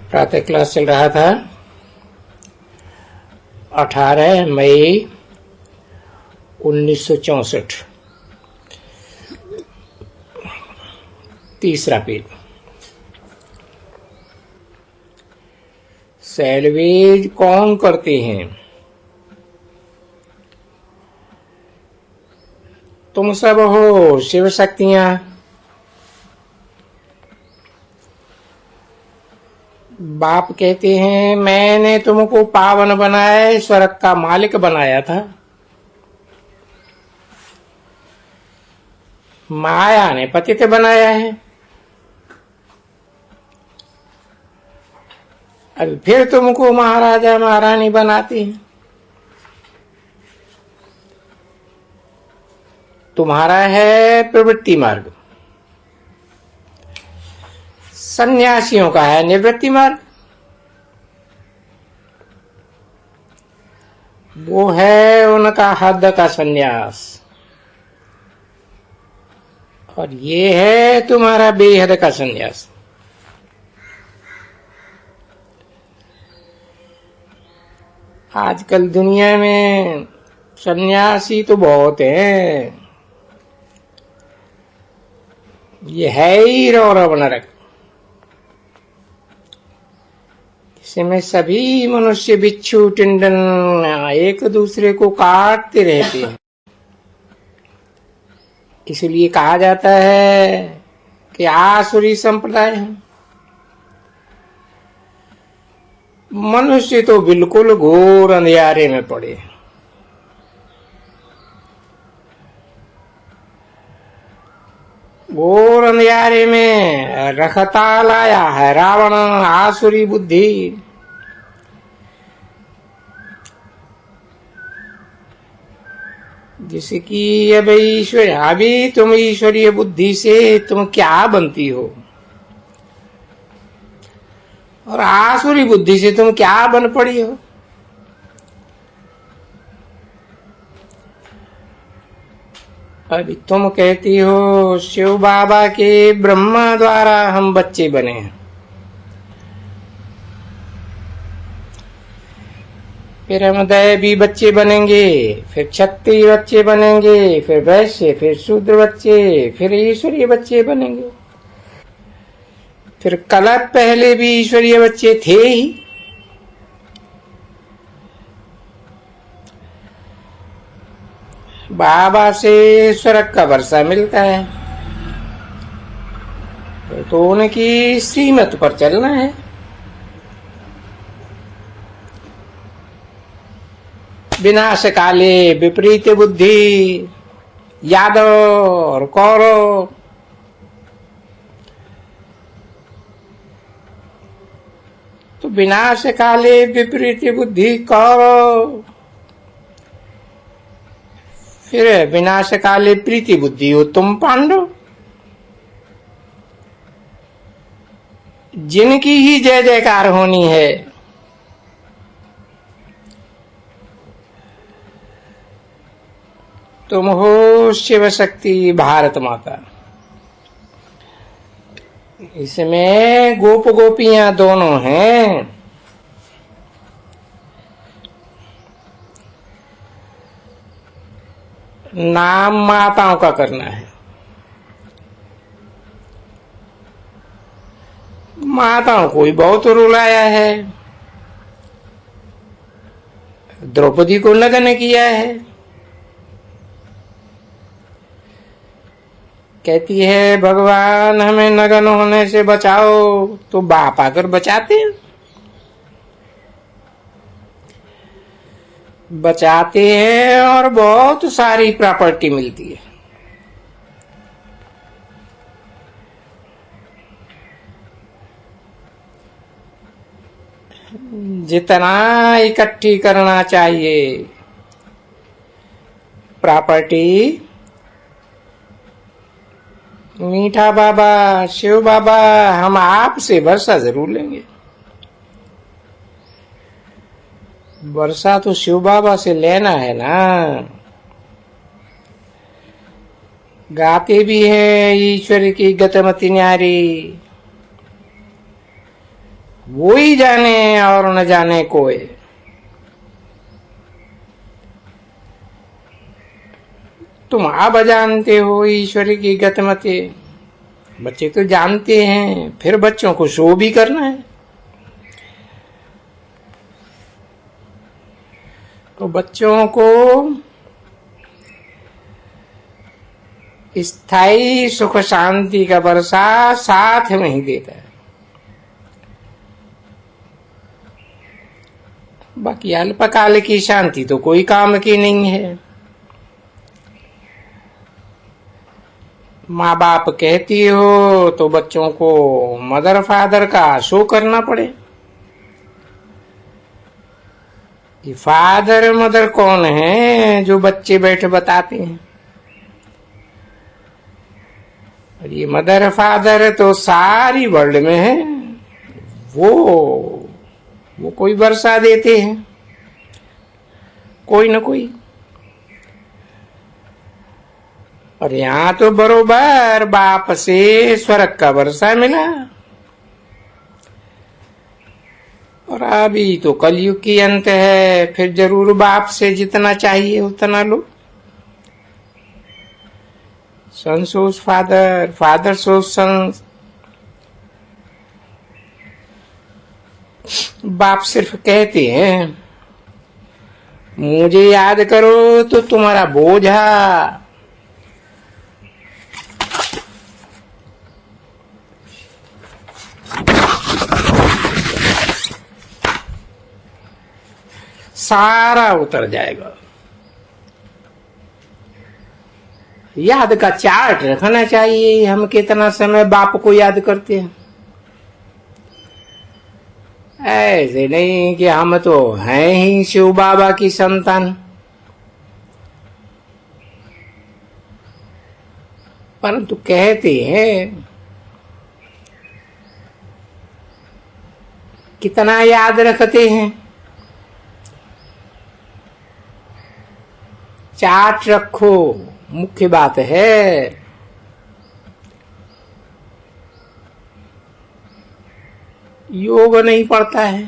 प्रातः क्लास चल रहा था। 18 मई 1964, तीसरा पेज। सैलवेज कौन करते हैं? तुम सब हो शिव शक्तियां। बाप कहते हैं मैंने तुमको पावन बनाया, स्वर्ग का मालिक बनाया था। माया ने पतित बनाया है। अब फिर तुमको महाराजा महारानी बनाती है। तुम्हारा है प्रवृत्ति मार्ग, सन्यासियों का है निवृत्ति मार्ग। वो है उनका हद का सन्यास, और ये है तुम्हारा बेहद का सन्यास। आजकल दुनिया में सन्यासी तो बहुत हैं। ये है ही रौरव नरक, इसमें सभी मनुष्य बिच्छू टिंडन एक दूसरे को काटते रहते हैं। इसलिए कहा जाता है कि आसुरी संप्रदाय है। मनुष्य तो बिल्कुल घोर अंधियारे में पड़े। घोर अंधियारे में रखता लाया है रावण आसुरी बुद्धि। जिसकी अब ईश्वर, अभी तुम ईश्वरीय बुद्धि से तुम क्या बनती हो, और आसुरी बुद्धि से तुम क्या बन पड़ी हो। अभी तुम कहती हो शिव बाबा के ब्रह्मा द्वारा हम बच्चे बने हैं। फिर हम दैवी बच्चे बनेंगे, फिर क्षत्रिय बच्चे बनेंगे, फिर वैश्य, फिर शूद्र बच्चे, फिर ईश्वरीय बच्चे बनेंगे। फिर कल्प पहले भी ईश्वरीय बच्चे थे ही। बाबा से स्वर्ग का वर्षा मिलता है, तो उनकी श्रीमत पर चलना है। विनाश काले विपरीत बुद्धि, यादव और कौरव। तो विनाश काले विपरीत बुद्धि कौरव, फिर विनाश काले प्रीति बुद्धि हो तुम पांडव। जिनकी ही जय जयकार होनी है, तुम हो शिव शक्ति भारत माता। इसमें गोप गोपियां दोनों हैं। नाम माताओं का करना है। माताओं को भी बहुत रुलाया है, द्रौपदी को नग्न किया है। कहती है भगवान हमें नग्न होने से बचाओ, तो बाप आकर बचाते हैं। बचाते हैं और बहुत सारी प्रॉपर्टी मिलती है। जितना इकट्ठी करना चाहिए प्रॉपर्टी, मीठा बाबा शिव बाबा हम आपसे वर्षा जरूर लेंगे। वर्षा तो शिव बाबा से लेना है ना। गाते भी हैं ईश्वर की गतमति न्यारी, वो ही जाने और न जाने कोई। तुम अब जानते हो ईश्वर की गतिमति। बच्चे तो जानते हैं, फिर बच्चों को शो भी करना है। तो बच्चों को स्थायी सुख शांति का वर्षा साथ में ही देता है। बाकी अल्पकाल की शांति तो कोई काम की नहीं है। माँ बाप कहती हो तो बच्चों को मदर फादर का शो करना पड़े। ये फादर मदर कौन है जो बच्चे बैठे बताते हैं? और ये मदर फादर तो सारी वर्ल्ड में है। वो कोई वर्षा देते हैं, कोई न कोई। और यहाँ तो बरोबर बाप से स्वर्ग का वर्षा मिला। और अभी तो कलयुग की अंत है, फिर जरूर बाप से जितना चाहिए उतना लो। सन सोस फादर, फादर सोस सन। बाप सिर्फ कहते हैं मुझे याद करो तो तुम्हारा बोझा सारा उतर जाएगा। याद का चार्ट रखना चाहिए, हम कितना समय बाप को याद करते हैं। ऐसे नहीं कि हम तो हैं ही शिव बाबा की संतान। परंतु कहते हैं कितना याद रखते हैं। चार्ट रखो, मुख्य बात है। योग नहीं पड़ता है।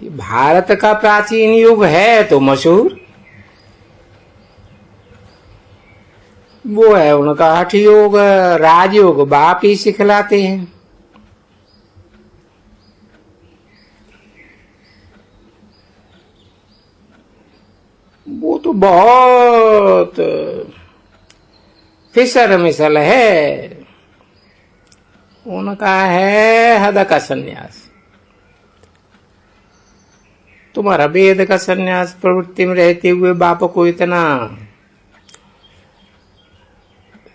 भारत का प्राचीन युग है तो मशहूर, वो है उनका हठ योग, राजयोग बाप ही सिखलाते हैं। वो तो बहुत फिसर मिसल है। उनका है हद का सन्यास। तुम्हारा वेद का सन्यास प्रवृत्ति में रहते हुए बाप को इतना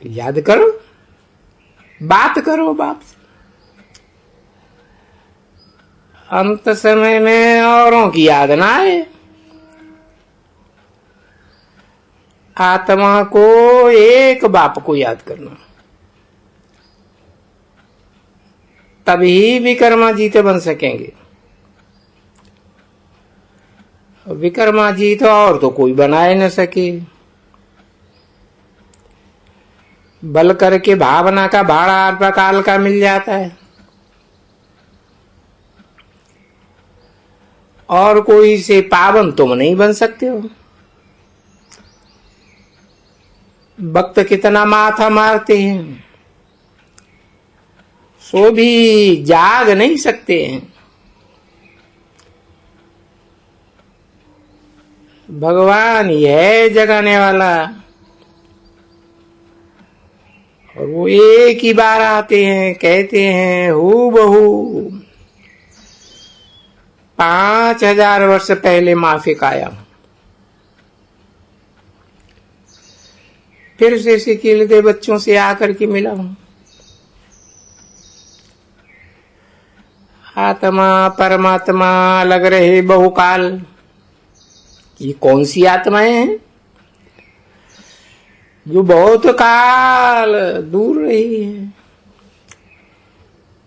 याद करो, बात करो बाप से। अंत समय में औरों की याद ना आए। आत्मा को एक बाप को याद करना, तभी विक्रमाजीत बन सकेंगे। विक्रमाजीत और तो कोई बनाए न सके। बल करके भावना का भाड़ा अल्पकाल का मिल जाता है, और कोई से पावन तुम नहीं बन सकते हो। भक्त कितना माथा मारते हैं, सो भी जाग नहीं सकते हैं। भगवान ही है जगाने वाला, और वो एक ही बार आते हैं, कहते हैं हू बहू 5000 वर्ष पहले माफिक आया, फिर से सिकिल दे बच्चों से आकर के मिला हूं। आत्मा परमात्मा लग रहे बहुकाल। ये कौन सी आत्माएं हैं जो बहुत काल दूर रही है?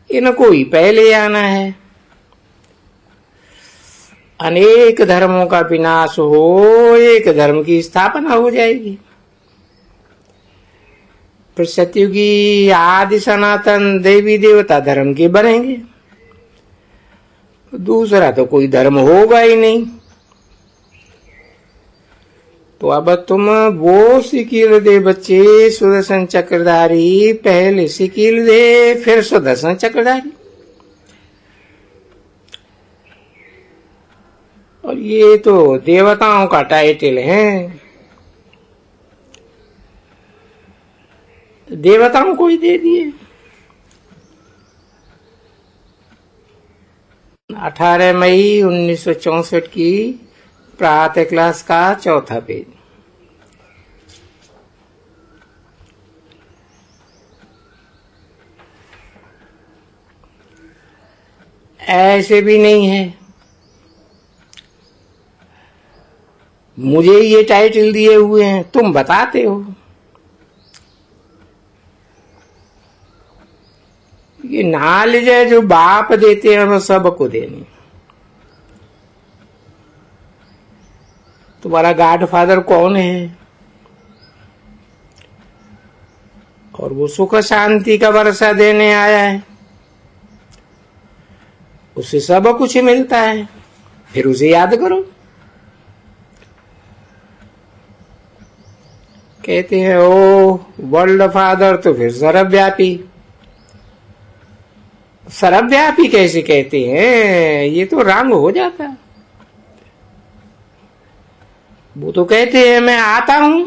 इनको ही पहले आना है। अनेक धर्मों का विनाश हो, एक धर्म की स्थापना हो जाएगी। फिर सतयुगी आदि सनातन देवी देवता धर्म के बनेंगे, दूसरा तो कोई धर्म होगा ही नहीं। तो अब तुम वो सिकील दे बच्चे सुदर्शन चक्रधारी, पहले सिकील दे फिर सुदर्शन चक्रधारी। और ये तो देवताओं का टाइटल है, देवताओं को ही दे दिए। 18 मई 1964 की प्रातः क्लास का चौथा पेज। ऐसे भी नहीं है, मुझे ये टाइटल दिए हुए हैं, तुम बताते हो। ये नॉलेज है जो बाप देते हैं वो सबको देनी। तुम्हारा गॉडफादर कौन है? और वो सुख शांति का वर्षा देने आया है, उसे सब कुछ मिलता है, फिर उसे याद करो। कहते हैं ओ वर्ल्ड फादर, तो फिर सर्वव्यापी। सर्वव्यापी कैसे कहते हैं? ये तो रंग हो जाता। वो तो कहते हैं मैं आता हूं।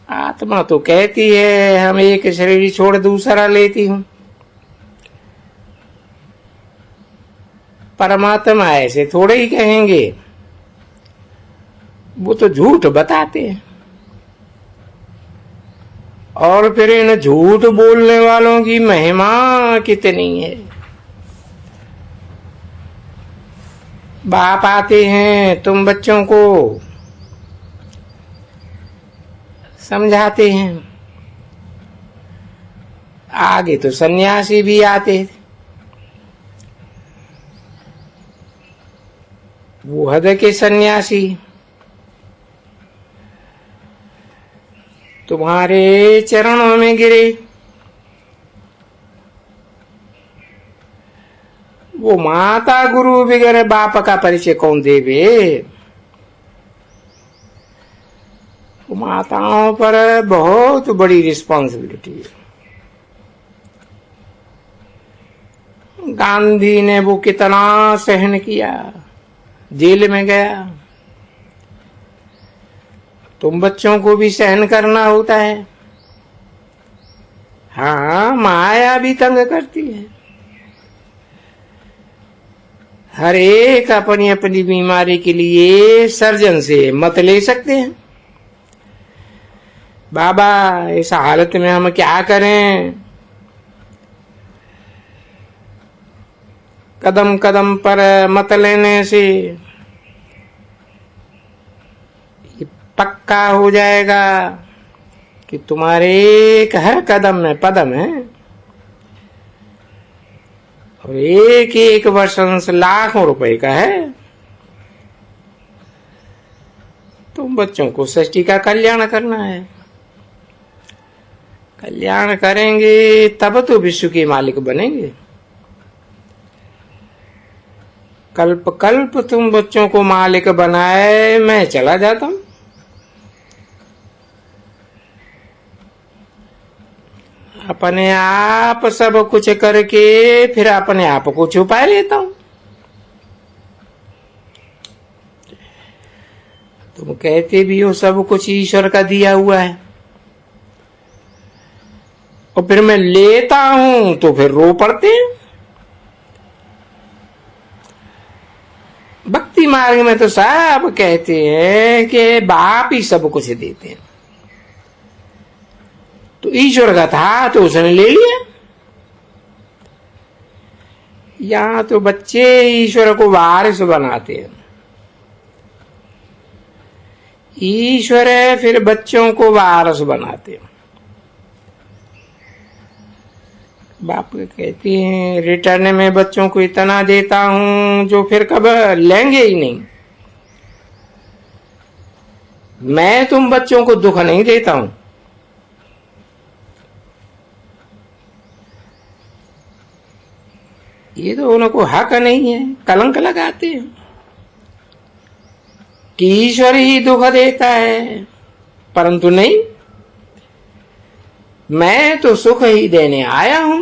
आत्मा तो कहती है हम एक शरीर छोड़ दूसरा लेती हूं। परमात्मा ऐसे थोड़े ही कहेंगे, वो तो झूठ बताते हैं। और फिर इन झूठ बोलने वालों की महिमा कितनी है। बाप आते हैं, तुम बच्चों को समझाते हैं। आगे तो सन्यासी भी आते थे, वो हद के सन्यासी तुम्हारे चरणों में गिरे। वो माता गुरु वगैरह बाप का परिचय कौन देवे? वो माताओं पर बहुत बड़ी रिस्पॉन्सिबिलिटी है। गांधी ने वो कितना सहन किया, जेल में गया। तुम बच्चों को भी सहन करना होता है। हाँ, माया भी तंग करती है। हर एक अपनी अपनी बीमारी के लिए सर्जन से मत ले सकते हैं। बाबा इस हालत में हम क्या करें? कदम कदम पर मत लेने से पक्का हो जाएगा कि तुम्हारे एक हर कदम में पदम है, और एक एक वर्ष लाखों रुपए का है। तुम बच्चों को सृष्टि का कल्याण करना है। कल्याण करेंगे तब तो विश्व के मालिक बनेंगे। कल्प कल्प तुम बच्चों को मालिक बनाए, मैं चला जाता हूं। अपने आप सब कुछ करके फिर अपने आप को छुपा लेता हूं। तुम कहते भी हो सब कुछ ईश्वर का दिया हुआ है, और फिर मैं लेता हूं तो फिर रो पड़ते हैं। भक्ति मार्ग में तो सब कहते हैं कि बाप ही सब कुछ देते हैं। तो ईश्वर का था तो उसने ले लिया। यहां तो बच्चे ईश्वर को वारिस बनाते हैं। ईश्वर है फिर बच्चों को वारिस बनाते हैं। बाप कहते हैं रिटर्न में बच्चों को इतना देता हूं जो फिर कब लेंगे ही नहीं। मैं तुम बच्चों को दुख नहीं देता हूं। ये तो उनको हक नहीं है, कलंक लगाते हैं कि ईश्वर ही दुख देता है, परंतु नहीं, मैं तो सुख ही देने आया हूं,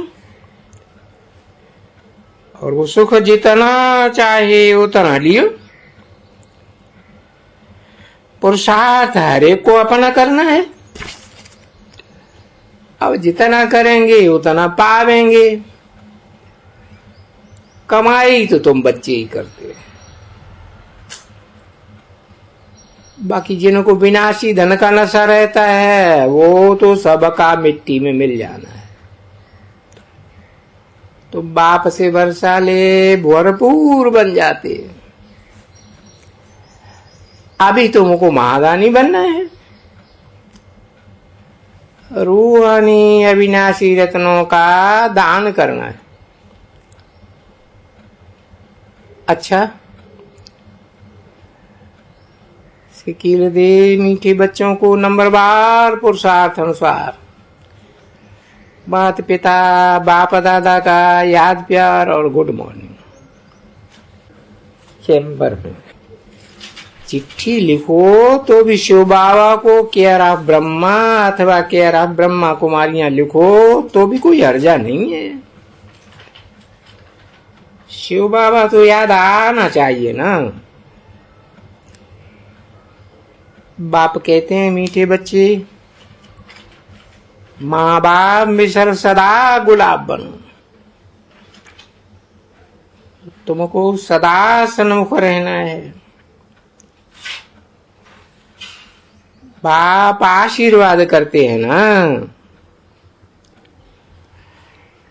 और वो सुख जितना चाहे उतना लियो। पुरुषार्थ हर एक को अपना करना है, अब जितना करेंगे उतना पावेंगे। कमाई तो तुम बच्चे ही करते हो, बाकी जिनको विनाशी धन का नशा रहता है वो तो सबका मिट्टी में मिल जाना है। तो बाप से वर्षा ले भरपूर बन जाते। अभी तुमको महादानी बनना है, रूहानी अविनाशी रत्नों का दान करना है। अच्छा, सिकील दे मीठे बच्चों को नंबरवार पुरुषार्थ अनुसार माता पिता बाप दादा का याद प्यार और गुड मॉर्निंग। चैम्बर में चिट्ठी लिखो तो भी शिव बाबा को केयर ऑफ ब्रह्मा अथवा केयर ऑफ ब्रह्मा कुमारियां लिखो तो भी कोई हर्जा नहीं है। शिव बाबा तो याद आना चाहिए ना। बाप कहते हैं मीठे बच्चे, माँ बाप मिसर सदा गुलाब बनो। तुमको सदा सन्मुख रहना है। बाप आशीर्वाद करते हैं ना।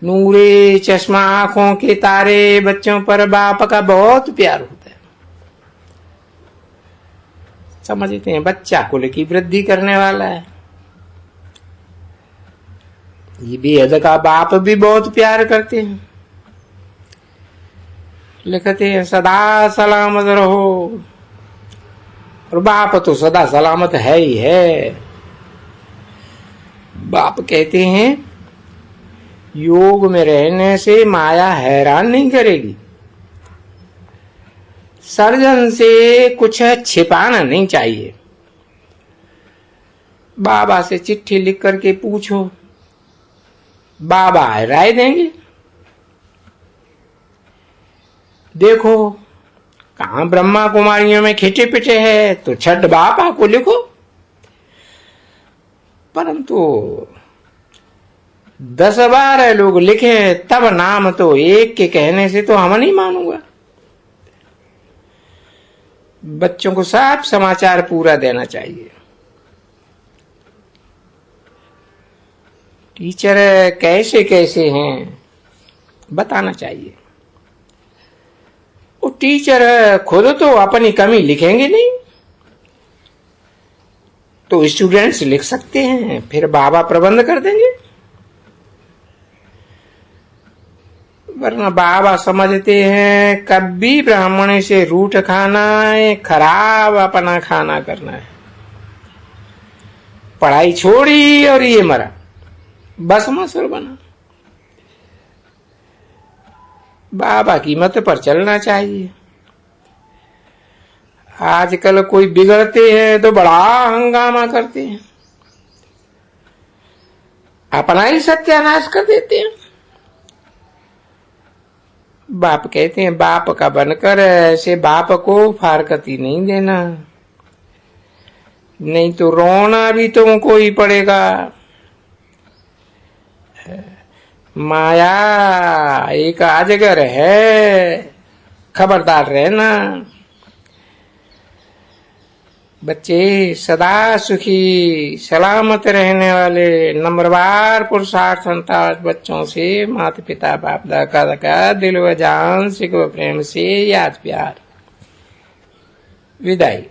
नूरे चश्मा आंखों के तारे बच्चों पर बाप का बहुत प्यार होता है। समझते हैं बच्चा कुल की वृद्धि करने वाला है। ये बेहद का बाप भी बहुत प्यार करते हैं। लिखते हैं सदा सलामत रहो, और बाप तो सदा सलामत है ही है। बाप कहते हैं योग में रहने से माया हैरान नहीं करेगी। सर्जन से कुछ छिपाना नहीं चाहिए। बाबा से चिट्ठी लिख करके पूछो, बाबा राय देंगे। देखो कहां ब्रह्मा कुमारियों में खिंचे पिटे है तो छठ बाबा को लिखो, परंतु 10-12 लोग लिखे तब नाम तो एक के कहने से तो हम नहीं मानूंगा। बच्चों को साफ समाचार पूरा देना चाहिए। टीचर कैसे कैसे हैं बताना चाहिए। वो टीचर खुद तो अपनी कमी लिखेंगे नहीं, तो स्टूडेंट्स लिख सकते हैं, फिर बाबा प्रबंध कर देंगे। वरना बाबा समझते हैं कभी ब्राह्मण से रूठ खाना है, खराब अपना खाना करना है। पढ़ाई छोड़ी और ये मरा, बस मसर बना। बाबा की मत पर चलना चाहिए। आजकल कोई बिगड़ते हैं तो बड़ा हंगामा करते हैं, अपना ही सत्यानाश कर देते हैं। बाप कहते हैं बाप का बनकर ऐसे बाप को फारकती नहीं देना, नहीं तो रोना भी तुमको ही पड़ेगा। माया एक अजगर है, खबरदार रहना। बच्चे सदा सुखी सलामत रहने वाले नंबरवार पुरुषार्थ बच्चों से माता पिता बाप दादा का दिल व जान से प्रेम से याद प्यार। विदाई।